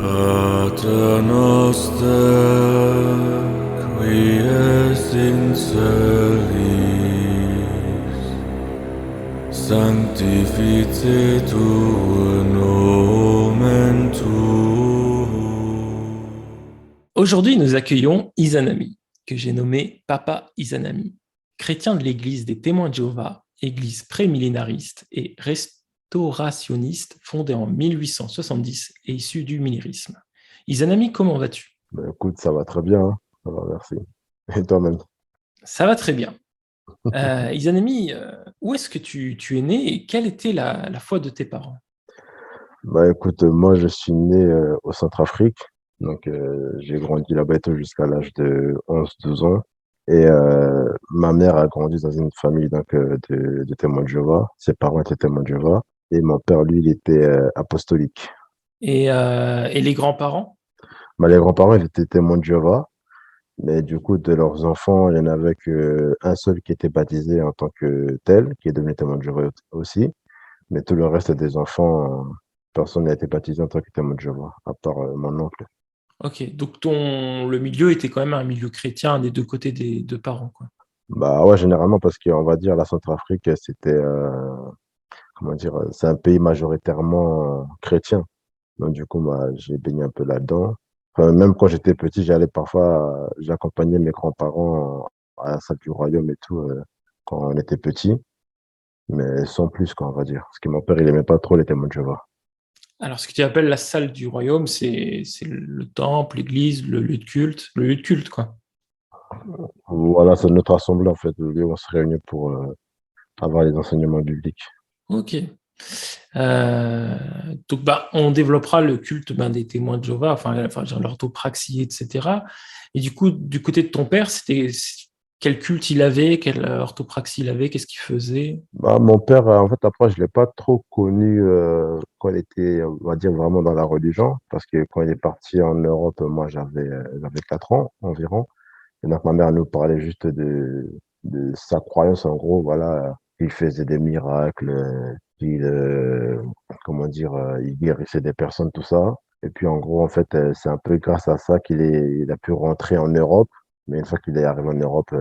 Pater noster, qui es in celis, sanctificetur nomen tuum. Aujourd'hui, nous accueillons Izanami, que j'ai nommé Papa Izanami, chrétien de l'Église des Témoins de Jéhovah, église prémillénariste et restaurationniste fondée en 1870 et issue du millénarisme. Izanami, comment vas-tu? Écoute, ça va très bien, hein. Ça va, merci. Et toi-même? Ça va très bien. Izanami, où est-ce que tu es né et quelle était la foi de tes parents? Écoute, moi je suis né au Centrafrique, donc j'ai grandi là-bas et tout jusqu'à l'âge de 11-12 ans. Et ma mère a grandi dans une famille donc, de témoins de Jéhovah. Ses parents étaient témoins de Jéhovah. Et mon père, lui, il était apostolique. Et les grands-parents? Les grands-parents, ils étaient témoins de Jéhovah. Mais du coup, de leurs enfants, il n'y en avait qu'un seul qui était baptisé en tant que tel, qui est devenu témoin de Jéhovah aussi. Mais tout le reste des enfants, personne n'a été baptisé en tant que témoin de Jéhovah, à part mon oncle. Ok, donc le milieu était quand même un milieu chrétien des deux côtés des deux parents, quoi. Bah ouais, généralement parce qu'on va dire la Centrafrique, c'était, comment dire, c'est un pays majoritairement chrétien. Donc du coup, j'ai baigné un peu là-dedans. Enfin, même quand j'étais petit, j'allais parfois, j'accompagnais mes grands-parents à la salle du royaume et tout, quand on était petit, mais sans plus, quoi, on va dire. Parce que mon père, il aimait pas trop les témoins de Jéhovah. Alors, ce que tu appelles la salle du royaume, c'est le temple, l'église, le lieu de culte, quoi. Voilà, c'est notre assemblée, en fait, le lieu où on se réunit pour avoir les enseignements bibliques. Ok. Euh, donc, on développera le culte des témoins de Jéhovah, enfin genre l'orthopraxie, etc. Et du coup, du côté de ton père, c'était quel culte il avait, quelle orthopraxie il avait, qu'est-ce qu'il faisait? Mon père, en fait, après, je l'ai pas trop connu quand il était, on va dire, vraiment dans la religion, parce que quand il est parti en Europe, moi, j'avais 4 ans environ. Et donc, ma mère nous parlait juste de sa croyance, en gros, voilà, il faisait des miracles, qu'il, comment dire, il guérissait des personnes, tout ça. Et puis, en gros, en fait, c'est un peu grâce à ça il a pu rentrer en Europe. Mais une fois qu'il est arrivé en Europe,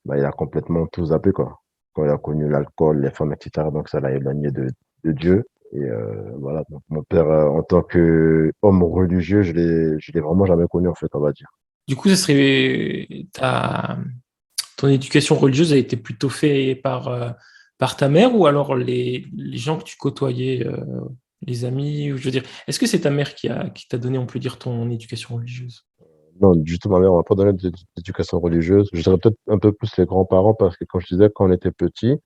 il a complètement tout zappé, quoi. Quand il a connu l'alcool, les femmes, etc. Donc, ça l'a éloigné de Dieu. Et voilà, donc mon père, en tant qu'homme religieux, je l'ai vraiment jamais connu, en fait, on va dire. Du coup, ton éducation religieuse a été plutôt faite par ta mère ou alors les gens que tu côtoyais, les amis, ou je veux dire, est-ce que c'est ta mère qui t'a donné, on peut dire, ton éducation religieuse? Non, du tout, ma mère m'a pas donné d'éducation religieuse. Je dirais peut-être un peu plus les grands-parents parce que quand je disais quand on était petit,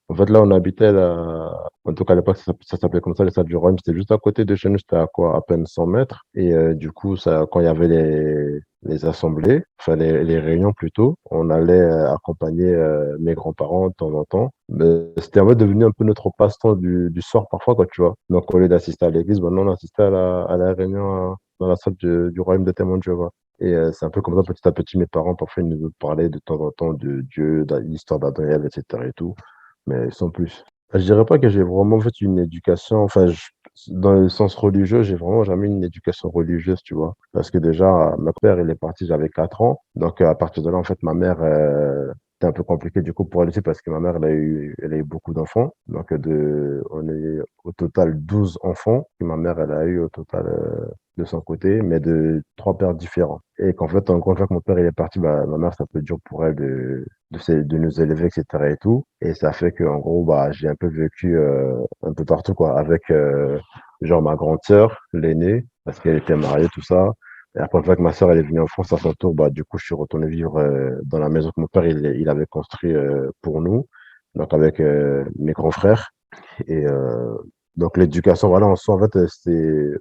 en fait, là, on habitait là, en tout cas, à l'époque, ça s'appelait comme ça, les salles du Rhum. C'était juste à côté de chez nous, c'était à quoi, à peine 100 mètres. Et du coup, ça, quand il y avait les assemblées, enfin, les réunions plutôt, on allait accompagner mes grands-parents de temps en temps. Mais c'était en fait devenu un peu notre passe-temps du soir parfois, quoi, tu vois. Donc, au lieu d'assister à l'église, maintenant, on assistait à la réunion dans la salle du Royaume des Témoins de Jéhovah. Et c'est un peu comme ça, petit à petit, mes parents, parfois, ils nous parlaient de temps en temps de Dieu, de l'histoire d'Adam et Ève, etc. et tout, mais sans plus. Je dirais pas que j'ai vraiment fait une éducation, enfin, dans le sens religieux, j'ai vraiment jamais eu une éducation religieuse, tu vois. Parce que déjà, mon père, il est parti, j'avais 4 ans. Donc, à partir de là, en fait, ma mère, c'était un peu compliqué du coup pour elle aussi parce que ma mère, elle a eu beaucoup d'enfants. Donc, on est au total 12 enfants que ma mère, elle a eu au total de son côté, mais de 3 pères différents. Et qu'en fait, en gros, une fois que mon père, il est parti, ma mère, c'est un peu dur pour elle de nous élever, etc. et tout. Et ça fait que, en gros, j'ai un peu vécu un peu partout, quoi, avec genre ma grande sœur, l'aînée, parce qu'elle était mariée, tout ça. Et après, une fois que ma sœur elle est venue en France à son tour, du coup, je suis retourné vivre dans la maison que mon père il avait construit pour nous, donc avec mes grands frères. Et donc l'éducation, voilà, en soi, en fait,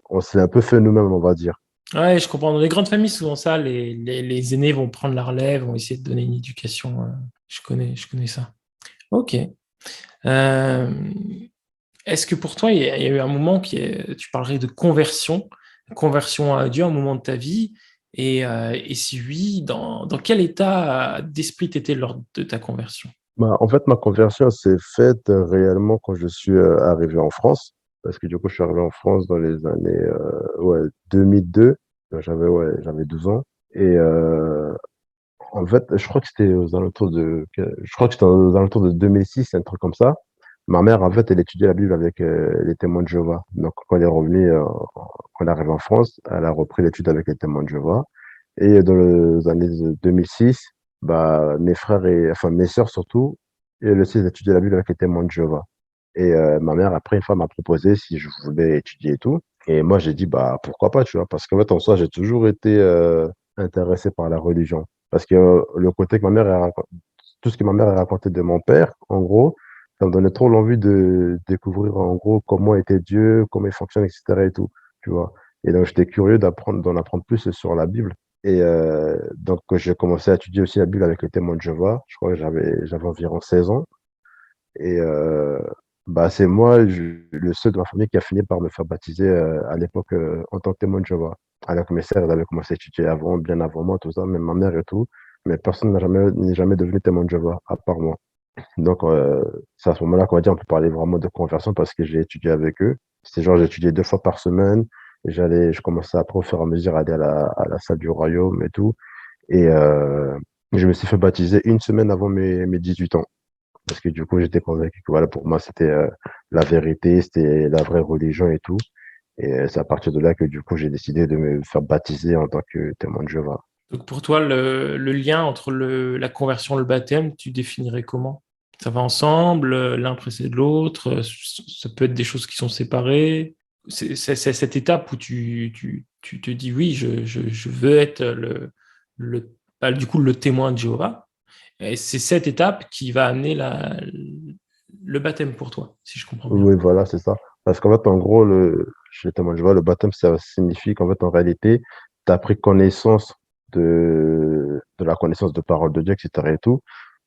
on s'est un peu fait nous-mêmes, on va dire. Ouais, je comprends. Dans les grandes familles, souvent ça, les aînés vont prendre la relève, vont essayer de donner une éducation. Je connais ça. Ok. Euh, Est-ce que pour toi, il y a eu un moment tu parlerais de conversion à Dieu, un moment de ta vie, et si oui, dans quel état d'esprit tu étais lors de ta conversion? En fait, ma conversion s'est faite réellement quand je suis arrivé en France. parce que du coup, je suis arrivé en France dans les années 2002. Donc, j'avais 12 ans. Et en fait, je crois que c'était aux alentours de 2006, un truc comme ça. Ma mère, en fait, elle étudiait la Bible avec les témoins de Jéhovah. Donc, quand elle est revenue, quand elle est arrivée en France, elle a repris l'étude avec les témoins de Jéhovah. Et dans les années 2006, bah, enfin, mes sœurs surtout, elles aussi étudiaient la Bible avec les témoins de Jéhovah. Et ma mère, après, une fois, m'a proposé si je voulais étudier et tout. Et moi, j'ai dit, bah, pourquoi pas, tu vois, parce qu'en fait, en soi, j'ai toujours été intéressé par la religion. Parce que le côté que tout ce que ma mère a raconté de mon père, en gros, ça me donnait trop l'envie de découvrir, en gros, comment était Dieu, comment il fonctionne, etc. et tout, tu vois. Et donc, j'étais curieux d'en apprendre plus sur la Bible. Et donc, j'ai commencé à étudier aussi la Bible avec les témoins de Jéhovah. Je crois que j'avais environ 16 ans. Et bah, c'est moi, le seul de ma famille qui a fini par me faire baptiser à l'époque en tant que témoin de Jéhovah. Alors que mes sœurs, elles avaient commencé à étudier avant, bien avant moi, tout ça, même ma mère et tout. Mais personne n'est jamais devenu témoin de Jéhovah, à part moi. Donc, c'est à ce moment-là qu'on va dire, on peut parler vraiment de conversion parce que j'ai étudié avec eux. C'est genre, j'ai étudié 2 fois par semaine. Et je commençais après, au fur et à mesure, à aller à la salle du royaume et tout. Et je me suis fait baptiser une semaine avant mes 18 ans. Parce que du coup, j'étais convaincu que voilà, pour moi, c'était la vérité, c'était la vraie religion et tout. Et c'est à partir de là que du coup, j'ai décidé de me faire baptiser en tant que témoin de Jéhovah. Donc pour toi, le lien entre la conversion et le baptême, tu définirais comment? Ça va ensemble, l'un précède l'autre, ça peut être des choses qui sont séparées. C'est cette étape où tu te dis oui, je veux être bah, du coup le témoin de Jéhovah. Et c'est cette étape qui va amener le baptême pour toi, si je comprends bien. Oui, voilà, c'est ça. Parce qu'en fait, en gros, chez les témoins de Jéhovah, le baptême, ça signifie qu'en fait, en réalité, tu as pris connaissance de la connaissance de parole de Dieu, etc. et tout.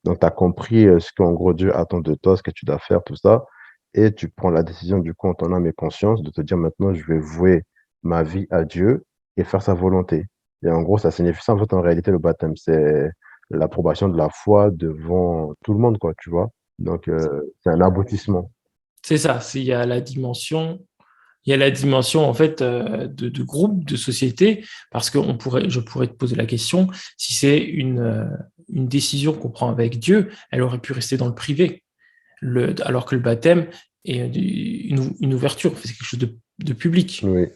Donc, tu as compris ce qu'en gros Dieu attend de toi, ce que tu dois faire, tout ça. Et tu prends la décision, du coup, en ton âme et conscience, de te dire maintenant, je vais vouer ma vie à Dieu et faire sa volonté. Et en gros, ça signifie ça, en fait, en réalité, le baptême, c'est l'approbation de la foi devant tout le monde, quoi, tu vois. Donc, c'est un aboutissement. C'est ça, il y a la dimension en fait de groupe, de société, parce que je pourrais te poser la question, si c'est une décision qu'on prend avec Dieu, elle aurait pu rester dans le privé, alors que le baptême est une ouverture, c'est quelque chose de public. Oui.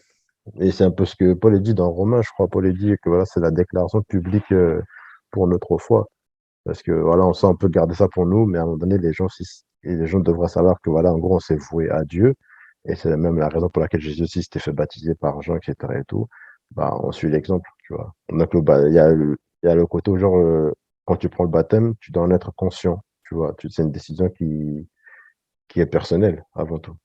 Et c'est un peu ce que Paul est dit dans Romains, je crois. Paul est dit que voilà, c'est la déclaration publique pour notre foi. Parce que voilà, on peut garder ça pour nous, mais à un moment donné, les gens devraient savoir que voilà, en gros, on s'est voué à Dieu. Et c'est même la raison pour laquelle Jésus aussi s'était fait baptiser par Jean, etc. et tout. Bah, on suit l'exemple, tu vois. Donc, il y a le côté où, genre, quand tu prends le baptême, tu dois en être conscient, tu vois. C'est une décision qui est personnelle avant tout.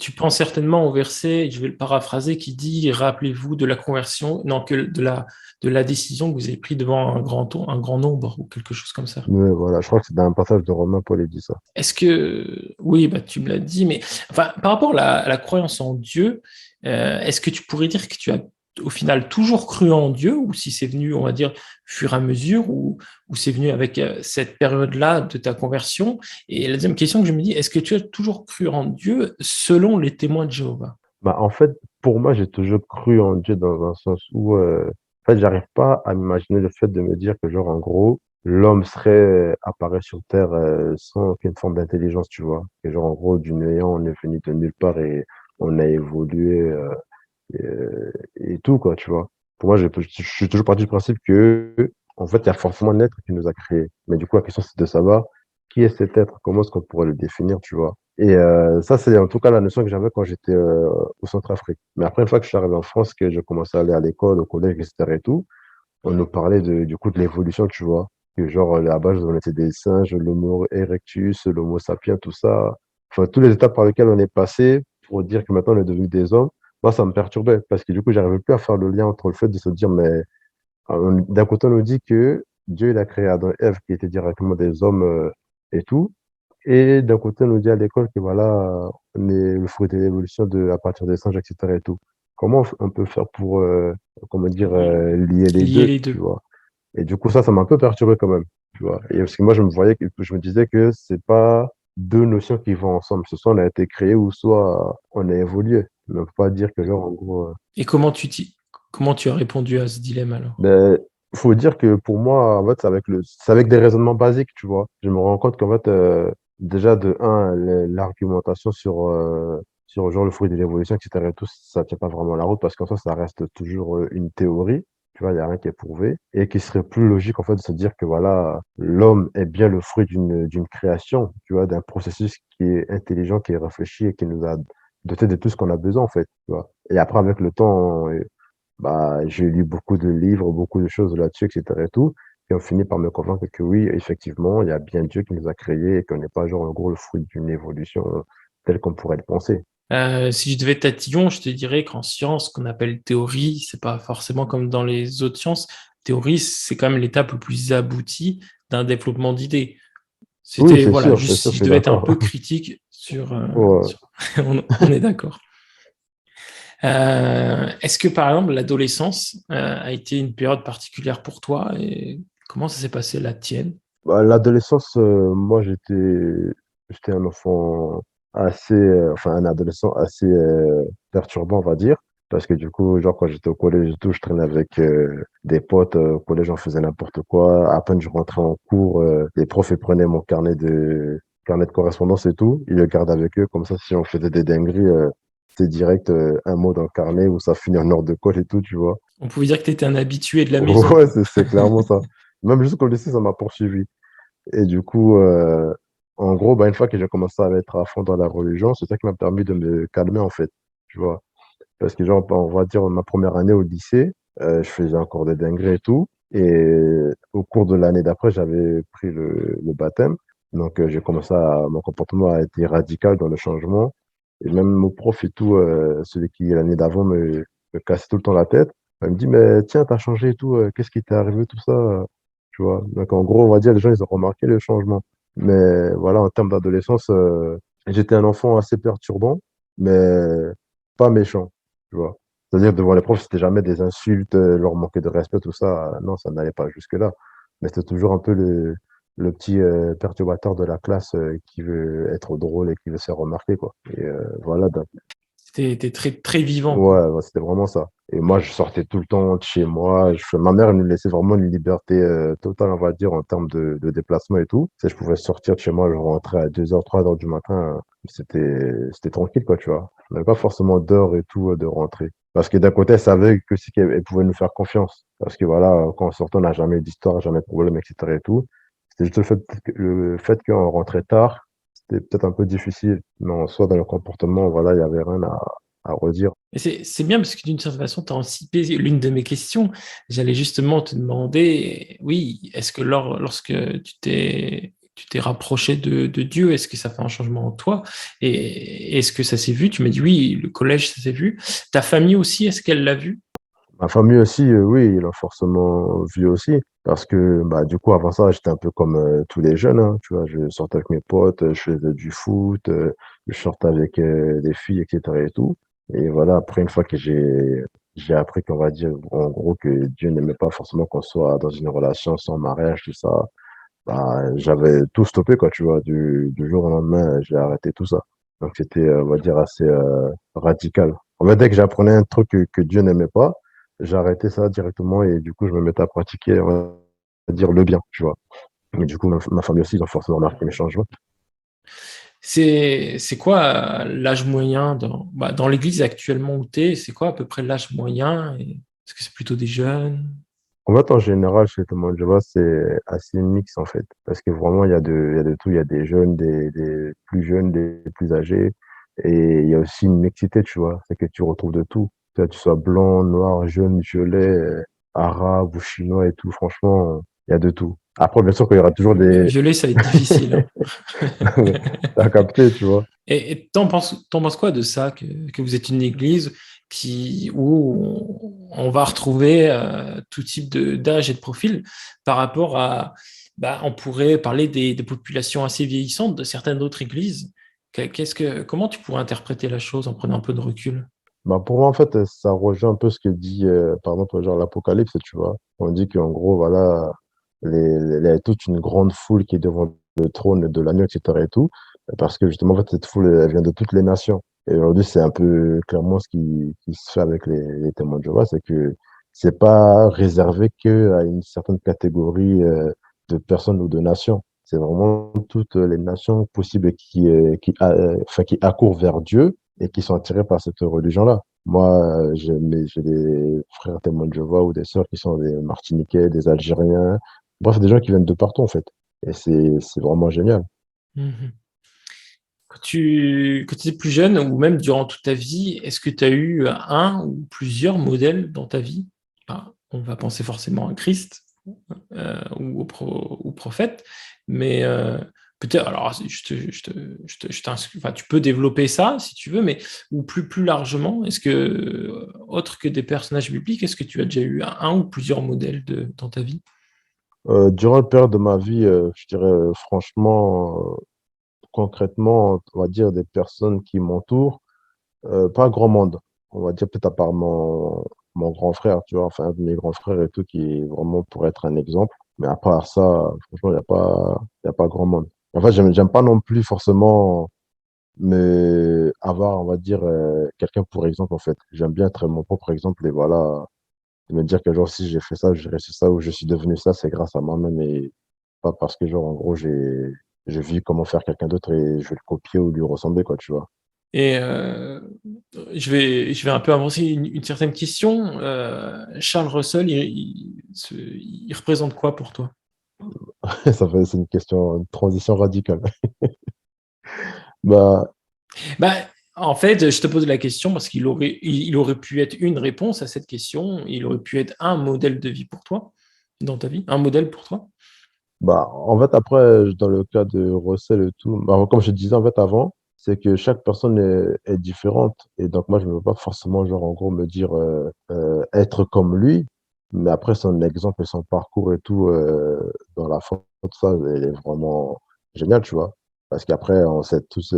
Tu penses certainement au verset, je vais le paraphraser, qui dit, rappelez-vous de la conversion, non, que de la décision que vous avez prise devant un grand nombre, ou quelque chose comme ça. Mais voilà, je crois que c'est dans un passage de Romains, Paul est dit ça. Est-ce que, oui, bah, tu me l'as dit, mais enfin, par rapport à la croyance en Dieu, est-ce que tu pourrais dire que tu as au final toujours cru en Dieu, ou si c'est venu, on va dire, fur et à mesure, ou c'est venu avec cette période-là de ta conversion? Et la deuxième question que je me dis, est-ce que tu as toujours cru en Dieu selon les témoins de Jéhovah? Bah, en fait, pour moi, j'ai toujours cru en Dieu dans un sens où, en fait, j'arrive pas à m'imaginer le fait de me dire que, genre, en gros, l'homme apparaît sur Terre sans aucune forme d'intelligence, tu vois. Que, genre, en gros, du néant, on est venu de nulle part et on a évolué et tout, quoi, tu vois. Pour moi, je suis toujours parti du principe que, en fait, il y a forcément un être qui nous a créés. Mais du coup, la question, c'est de savoir qui est cet être, comment est-ce qu'on pourrait le définir, tu vois. Et ça, c'est en tout cas la notion que j'avais quand j'étais au Centrafrique. Mais après, une fois que je suis arrivé en France, que j'ai commencé à aller à l'école, au collège, etc. et tout, on nous parlait du coup de l'évolution, tu vois. Que genre, à la base, on était des singes, l'Homo erectus, l'Homo sapiens, tout ça. Enfin, tous les étapes par lesquelles on est passé pour dire que maintenant on est devenu des hommes, moi, ça me perturbait parce que du coup, j'arrivais plus à faire le lien entre le fait de se dire, mais d'un côté, on nous dit que Dieu, il a créé Adam et Ève qui étaient directement des hommes et tout. Et d'un côté, on nous dit à l'école que voilà, on est le fruit de l'évolution à partir des singes, etc. et tout. Comment on peut faire pour, comment dire, lier les Lier deux, les tu deux. vois? Et du coup, ça m'a un peu perturbé quand même, tu vois. Et parce que moi, je me disais que c'est pas deux notions qui vont ensemble. Ce soit on a été créé ou soit on a évolué. Mais on peut pas dire que genre, en gros, Et comment tu as répondu à ce dilemme alors? ben, faut dire que pour moi, en fait, c'est avec des raisonnements basiques, tu vois. Je me rends compte qu'en fait, déjà de un, l'argumentation sur genre le fruit de l'évolution, etc. et tout, ça tient pas vraiment la route parce qu'en soi, ça reste toujours une théorie. Tu vois, il n'y a rien qui est prouvé. Et qui serait plus logique, en fait, de se dire que voilà, l'homme est bien le fruit d'une création, tu vois, d'un processus qui est intelligent, qui est réfléchi et qui nous a doté de tout ce qu'on a besoin, en fait, tu vois. Et après, avec le temps, bah, j'ai lu beaucoup de livres, beaucoup de choses là-dessus, etc. et tout. Et on finit par me convaincre que oui, effectivement, il y a bien Dieu qui nous a créés et qu'on n'est pas genre en gros le fruit d'une évolution telle qu'on pourrait le penser. Si je devais être tatillon, je te dirais qu'en science, ce qu'on appelle théorie, c'est pas forcément comme dans les autres sciences. Théorie, c'est quand même l'étape le plus aboutie d'un développement d'idées. Oui, C'était, voilà, c'est juste sûr, si je je suis devais être un d'accord. peu critique sur, Ouais. on est d'accord. Est-ce que, par exemple, l'adolescence a été une période particulière pour toi et comment ça s'est passé la tienne? Bah, l'adolescence, moi, j'étais un enfant assez, enfin, un adolescent assez perturbant, on va dire. Parce que du coup, genre, quand j'étais au collège et tout, je traînais avec des potes. Au collège, on faisait n'importe quoi. À peine je rentrais en cours, les profs, ils prenaient mon carnet de correspondance et tout. Ils le gardaient avec eux. Comme ça, si on faisait des dingueries, c'est direct un mot dans le carnet où ça finit en ordre de colle et tout, tu vois. On pouvait dire que tu étais un habitué de la maison, Ouais, quoi. c'est clairement ça. Même jusqu'au lycée, ça m'a poursuivi. Et du coup, en gros, bah, une fois que j'ai commencé à être à fond dans la religion, c'est ça qui m'a permis de me calmer, en fait. Tu vois. Parce que, genre, on va dire, ma première année au lycée, je faisais encore des dingueries et tout. Et au cours de l'année d'après, j'avais pris le baptême. Donc, mon comportement a été radical dans le changement. Et même mon prof et tout, celui qui, l'année d'avant, me cassait tout le temps la tête. Il me dit, mais tiens, t'as changé et tout, qu'est-ce qui t'est arrivé, tout ça? Tu vois. Donc, en gros, on va dire, les gens, ils ont remarqué le changement. Mais voilà, en termes d'adolescence, j'étais un enfant assez perturbant, mais pas méchant, tu vois. C'est-à-dire, devant les profs, c'était jamais des insultes, leur manquer de respect, tout ça. Non, ça n'allait pas jusque-là. Mais c'était toujours un peu le petit perturbateur de la classe qui veut être drôle et qui veut se faire remarquer, quoi. Et voilà, T'es très, très vivant, ouais, quoi. ouais, c'était vraiment ça. Et moi, je sortais tout le temps de chez moi. Ma mère, elle nous laissait vraiment une liberté totale, on va dire, en termes de déplacement et tout. Tu sais, je pouvais sortir de chez moi, je rentrais à 2h, 3h du matin. C'était tranquille, quoi, tu vois. On n'avait pas forcément d'heure et tout de rentrer. Parce que d'un côté, elle savait que c'est qu'elle pouvait nous faire confiance. Parce que voilà, quand on sortait, on n'a jamais eu d'histoire, jamais de problème, etc. et tout. C'était juste le fait qu'on rentrait tard, c'était peut-être un peu difficile. Mais en soi, dans le comportement, voilà, il n'y avait rien à redire. Et c'est bien parce que d'une certaine façon, tu as anticipé l'une de mes questions. J'allais justement te demander, oui, est-ce que lorsque tu t'es rapproché de Dieu, est-ce que ça fait un changement en toi? Et est-ce que ça s'est vu? Tu m'as dit oui, le collège, ça s'est vu. Ta famille aussi, est-ce qu'elle l'a vu? Ma famille aussi, oui, ils l'ont forcément vu aussi. Parce que, bah, du coup, avant ça, j'étais un peu comme tous les jeunes, hein, tu vois. Je sortais avec mes potes, je faisais du foot, je sortais avec des filles, etc. et tout. Et voilà, après, une fois que j'ai appris qu'on va dire, en gros, que Dieu n'aimait pas forcément qu'on soit dans une relation sans mariage, tout ça, bah, j'avais tout stoppé, quoi, tu vois. Du jour au lendemain, j'ai arrêté tout ça. Donc, c'était, on va dire, assez radical. En fait, dès que j'apprenais un truc que Dieu n'aimait pas, j'ai arrêté ça directement et du coup, je me mettais à pratiquer, on va dire, le bien, tu vois. Et du coup, ma famille aussi, ils ont forcément remarqué mes changements. C'est quoi l'âge moyen dans l'église actuellement où tu es? C'est quoi à peu près l'âge moyen? Est-ce que c'est plutôt des jeunes? En fait, en général, chez Thomas Java, c'est assez mix, en fait. Parce que vraiment, il y a de tout. Il y a des jeunes, des plus âgés. Et il y a aussi une mixité, tu vois. C'est que tu retrouves de tout. Tu sois blanc, noir, jaune, violet, arabe ou chinois et tout. Franchement, il y a de tout. Après, bien sûr qu'il y aura toujours des... Violet, ça va être difficile, hein. T'as capté, tu vois. Et t'en penses quoi de ça, que vous êtes une église où on va retrouver tout type d'âge et de profil par rapport à, bah, on pourrait parler des populations assez vieillissantes de certaines autres églises. Comment tu pourrais interpréter la chose en prenant un peu de recul? Bah, pour moi, en fait, ça rejoint un peu ce que dit, par exemple, genre l'Apocalypse, tu vois. On dit qu'en gros, voilà, il y a toute une grande foule qui est devant le trône de l'agneau, etc. et tout. Parce que justement, en fait, cette foule, elle vient de toutes les nations. Et aujourd'hui, c'est un peu clairement ce qui se fait avec les témoins de Jéhovah, c'est que c'est pas réservé que à une certaine catégorie de personnes ou de nations. C'est vraiment toutes les nations possibles enfin, qui accourent vers Dieu et qui sont attirées par cette religion-là. Moi, j'ai des frères témoins de Jéhovah ou des sœurs qui sont des Martiniquais, des Algériens, bref, des gens qui viennent de partout, en fait. Et c'est vraiment génial. Mhm. Quand tu étais plus jeune, ou même durant toute ta vie, est-ce que tu as eu un ou plusieurs modèles dans ta vie? Enfin, on va penser forcément à Christ ou au prophète, mais peut-être, alors enfin, tu peux développer ça si tu veux, mais ou plus largement, est-ce que, autre que des personnages bibliques, est-ce que tu as déjà eu un ou plusieurs modèles dans ta vie? Durant le période de ma vie, je dirais franchement, concrètement, on va dire des personnes qui m'entourent, pas grand monde. On va dire peut-être à part mon grand frère, tu vois, enfin un de mes grands frères et tout, qui est vraiment pour être un exemple. Mais à part ça, franchement, il y a pas grand monde. En fait, j'aime pas non plus forcément avoir, on va dire, quelqu'un pour exemple, en fait. J'aime bien être mon propre exemple et voilà, de me dire que genre, si j'ai fait ça, j'ai réussi ça ou je suis devenu ça, c'est grâce à moi-même et pas parce que genre, en gros, j'ai vu comment faire quelqu'un d'autre et je vais le copier ou lui ressembler, quoi, tu vois. Et je vais un peu avancer une certaine question. Charles Russell, il représente quoi pour toi? C'est une question, une transition radicale. Bah, Bah, en fait, je te pose la question parce il aurait pu être une réponse à cette question. Il aurait pu être un modèle de vie pour toi, dans ta vie, un modèle pour toi. en fait, après, dans le cas de Russell et tout, bah, comme je disais en fait avant, c'est que chaque personne est différente. Et donc, moi, je ne veux pas forcément, genre, en gros, me dire être comme lui. Mais après, son exemple et son parcours et tout, dans la faute, ça, elle est vraiment génial, tu vois. Parce qu'après, on sait tous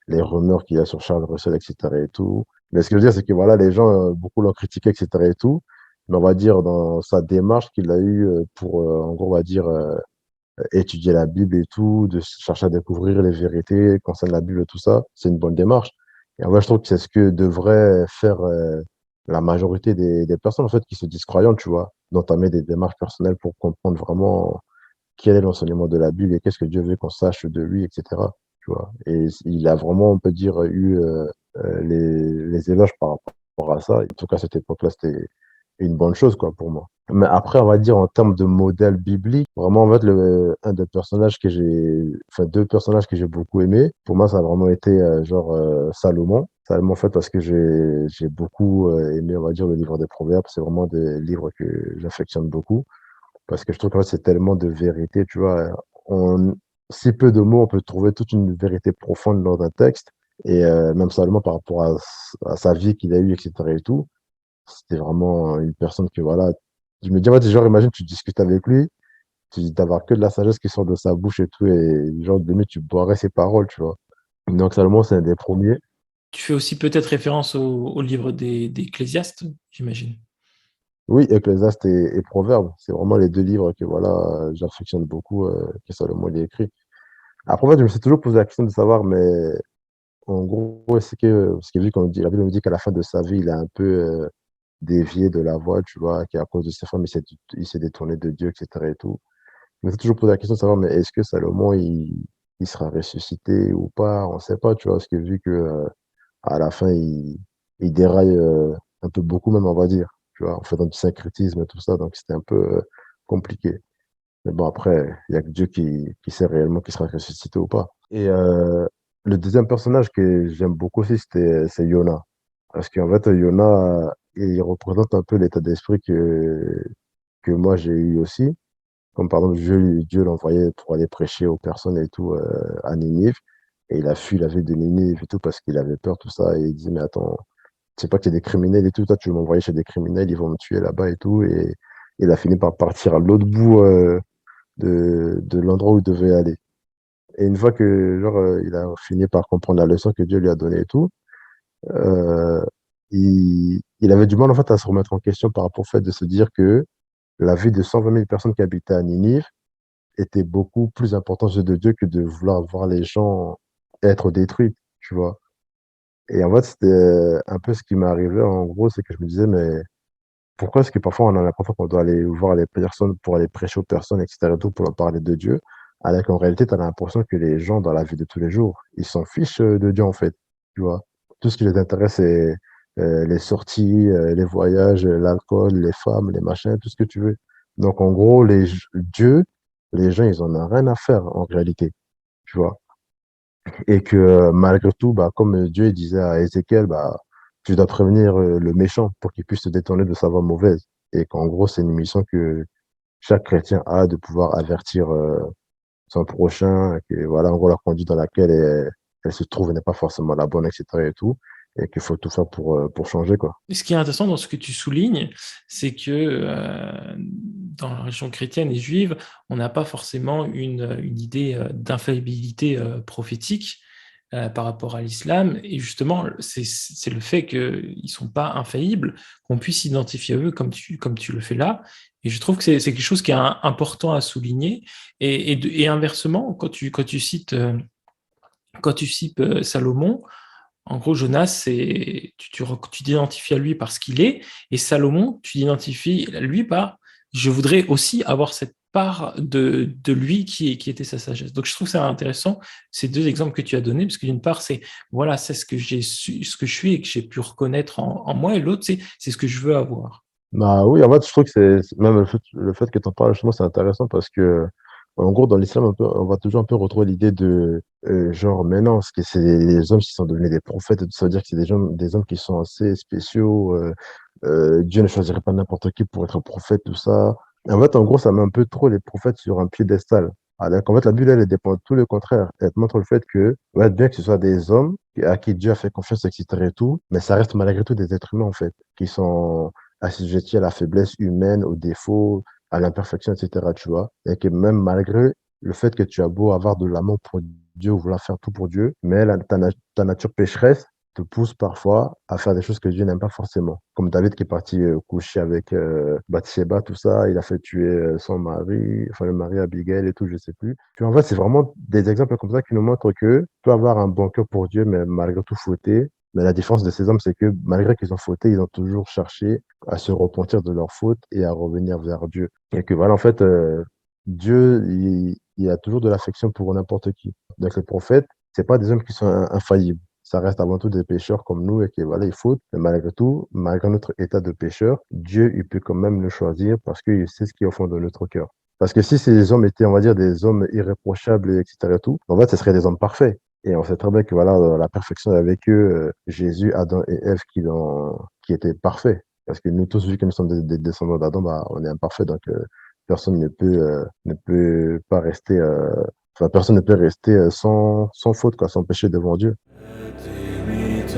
les rumeurs qu'il y a sur Charles Russell, etc. et tout. Mais ce que je veux dire, c'est que voilà, les gens, beaucoup l'ont critiqué, etc. et tout. Mais on va dire, dans sa démarche qu'il a eue pour, en gros, on va dire, étudier la Bible et tout, de chercher à découvrir les vérités concernant la Bible et tout ça, c'est une bonne démarche. Et en vrai, je trouve que c'est ce que devrait faire la majorité des personnes en fait qui se disent croyantes, tu vois, d'entamer des démarches personnelles pour comprendre vraiment quel est l'enseignement de la Bible et qu'est-ce que Dieu veut qu'on sache de lui, etc. Tu vois. Et il a vraiment, on peut dire, eu les éloges par rapport à ça. En tout cas, à cette époque-là, c'était une bonne chose, quoi, pour moi. Mais après, on va dire, en termes de modèle biblique, vraiment, en fait, un des personnages enfin, deux personnages que j'ai beaucoup aimés, pour moi, ça a vraiment été, genre, Salomon. Salomon, en fait, parce que j'ai beaucoup aimé, on va dire, le livre des Proverbes. C'est vraiment des livres que j'affectionne beaucoup. Parce que je trouve que c'est tellement de vérité, tu vois. En si peu de mots, on peut trouver toute une vérité profonde dans un texte. Et même Salomon, par rapport à sa vie qu'il a eue, etc. et tout, c'était vraiment une personne que, voilà, je me dis, en fait, genre, imagine, tu discutes avec lui, tu d'avoir que de la sagesse qui sort de sa bouche et tout, et genre, limite, tu boirais ses paroles, tu vois. Donc, Salomon, c'est un des premiers. Tu fais aussi peut-être référence au livre d'Ecclésiaste, j'imagine. Oui, Ecclésiaste et Proverbes, c'est vraiment les deux livres que, voilà, j'affectionne beaucoup, que Salomon il a écrit. Après, en fait, je me suis toujours posé la question de savoir, mais en gros, est-ce que, parce que vu qu'on dit, la Bible me dit qu'à la fin de sa vie, il a un peu dévié de la voie, tu vois, qu'à cause de ses femmes, il s'est détourné de Dieu, etc. et tout. Je me suis toujours posé la question de savoir, mais est-ce que Salomon, il sera ressuscité ou pas? On ne sait pas, tu vois, parce que vu que à la fin, il déraille un peu beaucoup, même, on va dire, tu vois, en faisant du syncrétisme et tout ça, donc c'était un peu compliqué. Mais bon, après, il y a que Dieu qui sait réellement qu'il sera ressuscité ou pas. Et le deuxième personnage que j'aime beaucoup aussi, c'est Yona. Parce qu'en fait, Yona, il représente un peu l'état d'esprit que moi j'ai eu aussi. Comme par exemple, Dieu l'envoyait pour aller prêcher aux personnes et tout à Ninive. Et il a fui la ville de Ninive et tout parce qu'il avait peur, tout ça. Et il dit, mais attends, tu sais pas qu'il y a des criminels et tout, toi tu veux m'envoyer chez des criminels, ils vont me tuer là-bas et tout. Et il a fini par partir à l'autre bout de l'endroit où il devait aller. Et une fois que genre, il a fini par comprendre la leçon que Dieu lui a donnée et tout, euh, il avait du mal en fait à se remettre en question par rapport au fait de se dire que la vie de 120 000 personnes qui habitaient à Ninive était beaucoup plus importante aux yeux de Dieu que de vouloir voir les gens être détruites, tu vois. Et en fait, c'était un peu ce qui m'est arrivé, en gros, c'est que je me disais, mais pourquoi est-ce que parfois on a l'impression qu'on doit aller voir les personnes pour aller prêcher aux personnes, etc., tout pour leur parler de Dieu, alors qu'en réalité, tu as l'impression que les gens dans la vie de tous les jours, ils s'en fichent de Dieu, en fait, tu vois. Tout ce qui les intéresse, c'est les sorties, les voyages, l'alcool, les femmes, les machins, tout ce que tu veux. Donc, en gros, Dieu, les gens, ils en ont rien à faire, en réalité, tu vois. Et que malgré tout, bah, comme Dieu il disait à Ézéchiel, bah, tu dois prévenir le méchant pour qu'il puisse se détourner de sa voie mauvaise. Et qu'en gros, c'est une mission que chaque chrétien a de pouvoir avertir son prochain, que voilà, en gros, la conduite dans laquelle elle se trouve n'est pas forcément la bonne, etc. et tout, et qu'il faut tout faire pour changer, quoi. Et ce qui est intéressant dans ce que tu soulignes, c'est que dans la religion chrétienne et juive, on n'a pas forcément une idée d'infaillibilité prophétique par rapport à l'islam. Et justement, c'est le fait qu'ils ne sont pas infaillibles, qu'on puisse s'identifier à eux comme tu le fais là. Et je trouve que c'est quelque chose qui est important à souligner. Et inversement, quand tu cites Salomon, en gros, Jonas, tu t'identifies à lui par ce qu'il est, et Salomon, tu t'identifies à lui par je voudrais aussi avoir cette part de lui qui était sa sagesse. Donc, je trouve ça intéressant, ces deux exemples que tu as donnés, parce que d'une part, c'est voilà, c'est ce que j'ai su, ce que je suis et que j'ai pu reconnaître en moi, et l'autre, c'est ce que je veux avoir. Bah oui, en fait, je trouve que même le fait que tu en parles, justement, c'est intéressant parce que, en gros, dans l'islam, on va toujours un peu retrouver l'idée de genre, mais non, c'est que c'est les hommes qui sont devenus des prophètes, ça veut dire que c'est des hommes qui sont assez spéciaux. Dieu ne choisirait pas n'importe qui pour être un prophète, tout ça. En fait, en gros, ça met un peu trop les prophètes sur un piédestal. Alors qu'en fait, la Bible, elle dépend de tout le contraire. Elle te montre le fait que, ouais, bien que ce soit des hommes à qui Dieu a fait confiance, etc. et tout, mais ça reste malgré tout des êtres humains, en fait, qui sont assujettis à la faiblesse humaine, aux défauts, à l'imperfection, etc., tu vois. Et que même malgré le fait que tu as beau avoir de l'amour pour Dieu ou vouloir faire tout pour Dieu, mais ta nature pécheresse te pousse parfois à faire des choses que Dieu n'aime pas forcément. Comme David qui est parti coucher avec Bathsheba, tout ça, il a fait tuer son mari, enfin le mari Abigail et tout, je sais plus. Puis en fait, c'est vraiment des exemples comme ça qui nous montrent que tu peux avoir un bon cœur pour Dieu, mais malgré tout fauter. Mais la différence de ces hommes, c'est que malgré qu'ils ont fauté, ils ont toujours cherché à se repentir de leurs fautes et à revenir vers Dieu. Et que voilà, en fait, Dieu, il a toujours de l'affection pour n'importe qui. Donc les prophètes, c'est pas des hommes qui sont infaillibles. Ça reste avant tout des pécheurs comme nous et qui, voilà, ils fautent. Mais malgré tout, malgré notre état de pécheur, Dieu, il peut quand même le choisir parce qu'il sait ce qui est au fond de notre cœur. Parce que si ces hommes étaient, on va dire, des hommes irréprochables, etc. et tout, en fait, ce seraient des hommes parfaits. Et on sait très bien que, voilà, la perfection est avec eux, Jésus, Adam et Ève qui étaient parfaits. Parce que nous tous, vu que nous sommes des descendants d'Adam, bah, on est imparfaits. Donc, personne ne peut pas rester, enfin, personne ne peut rester sans faute, quoi, sans péché devant Dieu. Dimite